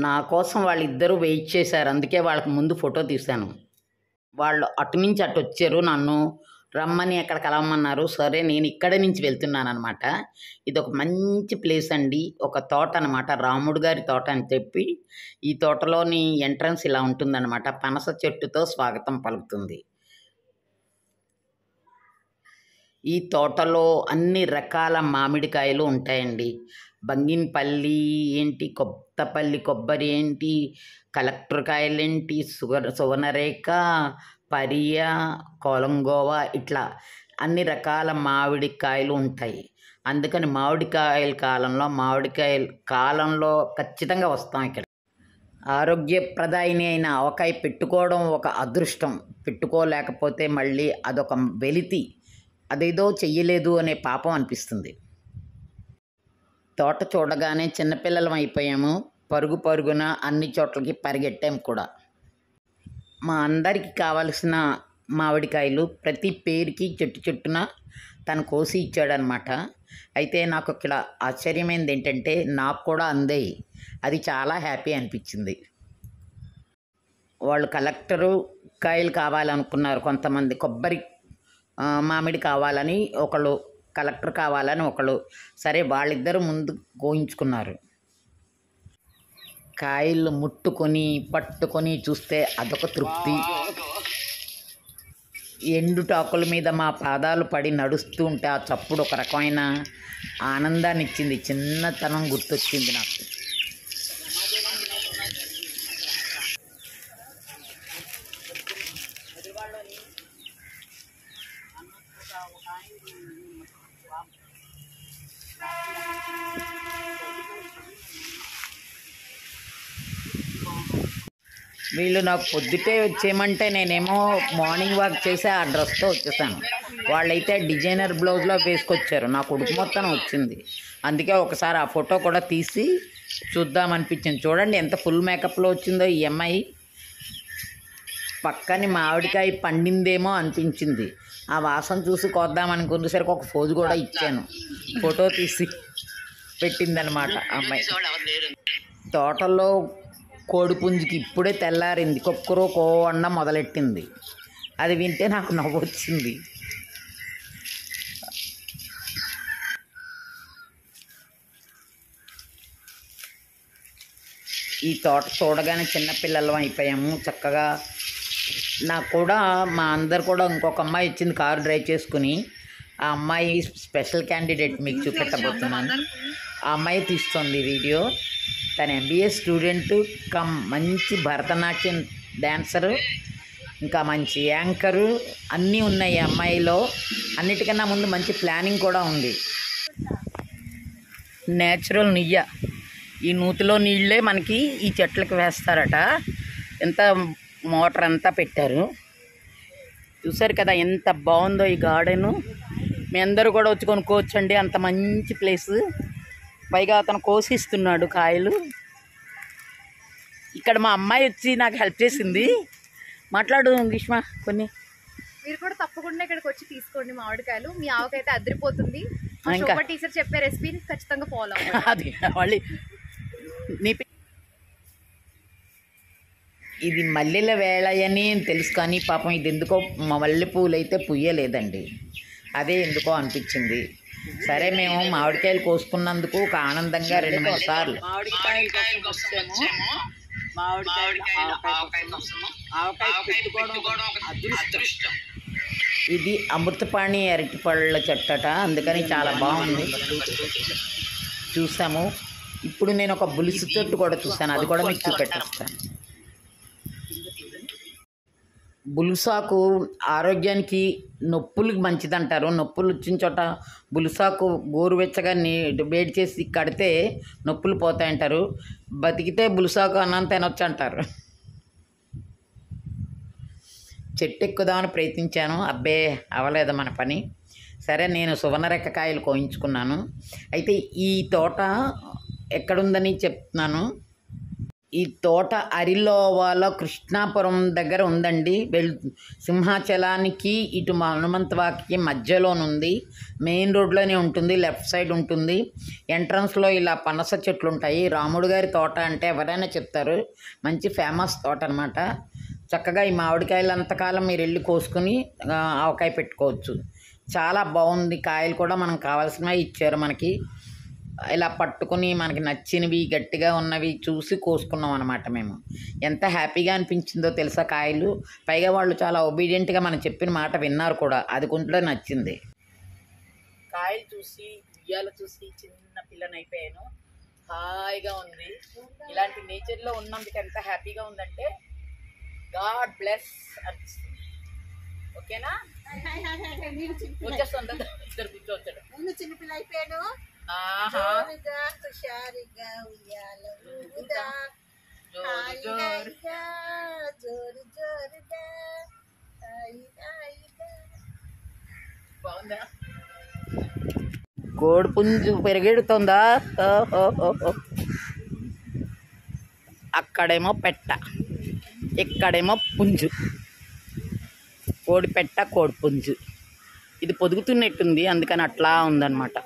నా కోసం వాళ్ళిద్దరూ వెయిట్ చేశారు. అందుకే వాళ్ళకి ముందు ఫోటో తీశాను. వాళ్ళు అటు నుంచి అటు వచ్చారు. నన్ను రమ్మని ఎక్కడ కలవమన్నారు. సరే నేను ఇక్కడి నుంచి వెళ్తున్నానన్నమాట. ఇదొక మంచి ప్లేస్ అండి. ఒక తోట అనమాట. రాముడు గారి తోట అని చెప్పి ఈ తోటలోని ఎంట్రన్స్ ఇలా ఉంటుందన్నమాట. పనస చెట్టుతో స్వాగతం పలుకుతుంది. ఈ తోటలో అన్ని రకాల మామిడికాయలు ఉంటాయండి. బంగినపల్లి ఏంటి, కొత్తపల్లి కొబ్బరి ఏంటి, కలెక్టర్ కాయలేంటి, సువర్ణరేఖ, పరియ, కొలంగోవా ఇట్లా అన్ని రకాల మామిడికాయలు ఉంటాయి. అందుకని మామిడికాయల కాలంలో ఖచ్చితంగా వస్తాం ఇక్కడ. ఆరోగ్యప్రదాయిని అయిన ఆవకాయ పెట్టుకోవడం ఒక అదృష్టం. పెట్టుకోలేకపోతే మళ్ళీ అదొక వెలితి. అదేదో చెయ్యలేదు అనే పాపం అనిపిస్తుంది. తోట చూడగానే చిన్నపిల్లలం అయిపోయాము. పరుగు పరుగున అన్ని చోట్లకి పరిగెట్టాము కూడా. మా అందరికీ కావలసిన మామిడికాయలు ప్రతి పేరుకి చెట్టున తను కోసి ఇచ్చాడనమాట. అయితే నాకు ఇక్కడ ఆశ్చర్యమైనది ఏంటంటే నాకు కూడా అందాయి. అది చాలా హ్యాపీ అనిపించింది. వాళ్ళు కలెక్టరు కాయలు కావాలనుకున్నారు కొంతమంది. కొబ్బరి మామిడి కావాలని ఒకళ్ళు, కలెక్టర్ కావాలని ఒకళ్ళు. సరే వాళ్ళిద్దరూ ముందు కోయించుకున్నారు. కాయలు ముట్టుకొని పట్టుకొని చూస్తే అదొక తృప్తి. ఎండుటాకుల మీద మా పాదాలు పడి నడుస్తూ ఉంటే ఆ చప్పుడు ఒక రకమైన ఆనందాన్ని ఇచ్చింది. చిన్నతనం గుర్తొచ్చింది నాకు. వీళ్ళు నాకు పొద్దుటే వచ్చేయమంటే నేనేమో మార్నింగ్ వాక్ చేసి ఆ డ్రెస్తో వచ్చేసాను. వాళ్ళైతే డిజైనర్ బ్లౌజ్లో వేసుకొచ్చారు. నాకు ఉడుకు మొత్తం వచ్చింది. అందుకే ఒకసారి ఆ ఫోటో కూడా తీసి చూద్దామనిపించింది. చూడండి ఎంత ఫుల్ మేకప్లో వచ్చిందో ఈ అమ్మాయి. పక్కని మామిడికాయ పండిందేమో అనిపించింది. ఆ వాసన చూసి కోద్దామనుకునేసరికి ఒక ఫోజు కూడా ఇచ్చాను. ఫోటో తీసి పెట్టిందనమాట అమ్మాయి. తోటలో కోడిపుంజికి ఇప్పుడే తెల్లారింది. కొక్కరో కో అన్న మొదలెట్టింది. అది వింటే నాకు నవ్వు వచ్చింది. ఈ తోట చూడగానే చిన్నపిల్లలం అయిపోయాము. చక్కగా నాకు కూడా మా అందరు కూడా ఇంకొక అమ్మాయి వచ్చింది కారు డ్రైవ్ చేసుకుని. ఆ అమ్మాయి స్పెషల్ క్యాండిడేట్ మీకు చూపెట్టబోతున్నాను. ఆ అమ్మాయి తీస్తుంది వీడియో. తను MBA స్టూడెంట్ కమ్ మంచి భరతనాట్యం డ్యాన్సరు, ఇంకా మంచి యాంకరు అన్నీ ఉన్నాయి ఈ అమ్మాయిలో. అన్నిటికన్నా ముందు మంచి ప్లానింగ్ కూడా ఉంది. నేచురల్ నెయ్యి, ఈ నూతిలో నీళ్ళే మనకి ఈ చెట్లకి వేస్తారట. ఎంత మోటార్ అంతా పెట్టారు. చూసారు కదా ఎంత బాగుందో ఈ గార్డెను. మీ అందరూ కూడా వచ్చి కొనుక్కోవచ్చండి. అంత మంచి ప్లేసు. పైగా అతను కోసిస్తున్నాడు కాయలు. ఇక్కడ మా అమ్మాయి వచ్చి నాకు హెల్ప్ చేసింది. మాట్లాడు గ్రీష్మ కొన్ని. మీరు కూడా తప్పకుండా ఇక్కడికి వచ్చి తీసుకోండి మామిడికాయలు. మీ ఆవకైతే అదిరిపోతుంది. టీచర్ చెప్పే రెసిపీని ఖచ్చితంగా ఫాలో అవ్వండి. అది మళ్ళీ ఇది మల్లెల వేళయని తెలుసు కానీ పాపం ఇది ఎందుకో మల్లెపూలు అయితే పుయ్యలేదండి. అదే ఎందుకో అనిపించింది. సరే మేము మామిడికాయలు కోసుకున్నందుకు ఒక ఆనందంగా 2-3 సార్లు ఇది అమృతపాణి అరటిపళ్ళ చెట్టట. అందుకని చాలా బాగుంది. చూసాము. ఇప్పుడు నేను ఒక బులిసి చెట్టు కూడా చూసాను. అది కూడా మీకు చూపెట్టేస్తాను. బులుసాకు ఆరోగ్యానికి నొప్పులకి మంచిదంటారు. నొప్పులు వచ్చిన చోట బులుసాకు గోరువెచ్చగా వేడి చేసి కడితే నొప్పులు పోతాయంటారు. బతికితే బులుసాకు అన్నం తినొచ్చు అంటారు. చెట్టు ఎక్కుదామని ప్రయత్నించాను. అబ్బే అవ్వలేదు మన పని. సరే నేను సువర్ణరేఖ కాయలు కోయించుకున్నాను. అయితే ఈ తోట ఎక్కడుందని చెప్తున్నాను. ఈ తోట అరిలోవాలో కృష్ణాపురం దగ్గర ఉందండి. సింహాచలానికి ఇటు హనుమంతవాకి మధ్యలోనుంది. మెయిన్ రోడ్లోనే ఉంటుంది, లెఫ్ట్ సైడ్ ఉంటుంది. ఎంట్రన్స్లో ఇలా పనస చెట్లు ఉంటాయి. రాముడు గారి తోట అంటే ఎవరైనా చెప్తారు, మంచి ఫేమస్ తోట అనమాట. చక్కగా ఈ మామిడికాయలు అంతకాలం మీరు వెళ్ళి కోసుకుని ఆవకాయ పెట్టుకోవచ్చు. చాలా బాగుంది. కాయలు కూడా మనం కావాల్సినవి ఇచ్చారు మనకి. ఇలా పట్టుకుని మనకి నచ్చినవి గట్టిగా ఉన్నవి చూసి కోసుకున్నాం అనమాట. మేము ఎంత హ్యాపీగా అనిపించిందో తెలుసా కాయలు. పైగా వాళ్ళు చాలా ఒబీడియంట్గా మనం చెప్పిన మాట విన్నారు కూడా, అది కొంచెం నచ్చింది. కాయలు చూసి ఉయ్యాల చూసి చిన్న పిల్లనైపోయాను. హాయిగా ఉంది. ఇలాంటి నేచర్లో ఉన్నందుకు ఎంత హ్యాపీగా ఉందంటే గాడ్ బ్లెస్ అనిపిస్తుంది. ఓకేనా? వచ్చేస్తుంది, ఇద్దరు కూర్చోవచ్చాడు. చిన్నపిల్ల అయిపోయాను. హుషారుగా ఉయ్యాల ఊగుదా, హాయిగా జోరు జోరుగా, బాగుందా? కోడిపుంజు పెరిగెడుతుందా? అక్కడేమో పెట్ట, ఇక్కడేమో పుంజు. కోడి పెట్ట, కోడిపుంజు. ఇది పొదుగుతున్నట్టుంది, అందుకని అట్లా ఉందన్నమాట.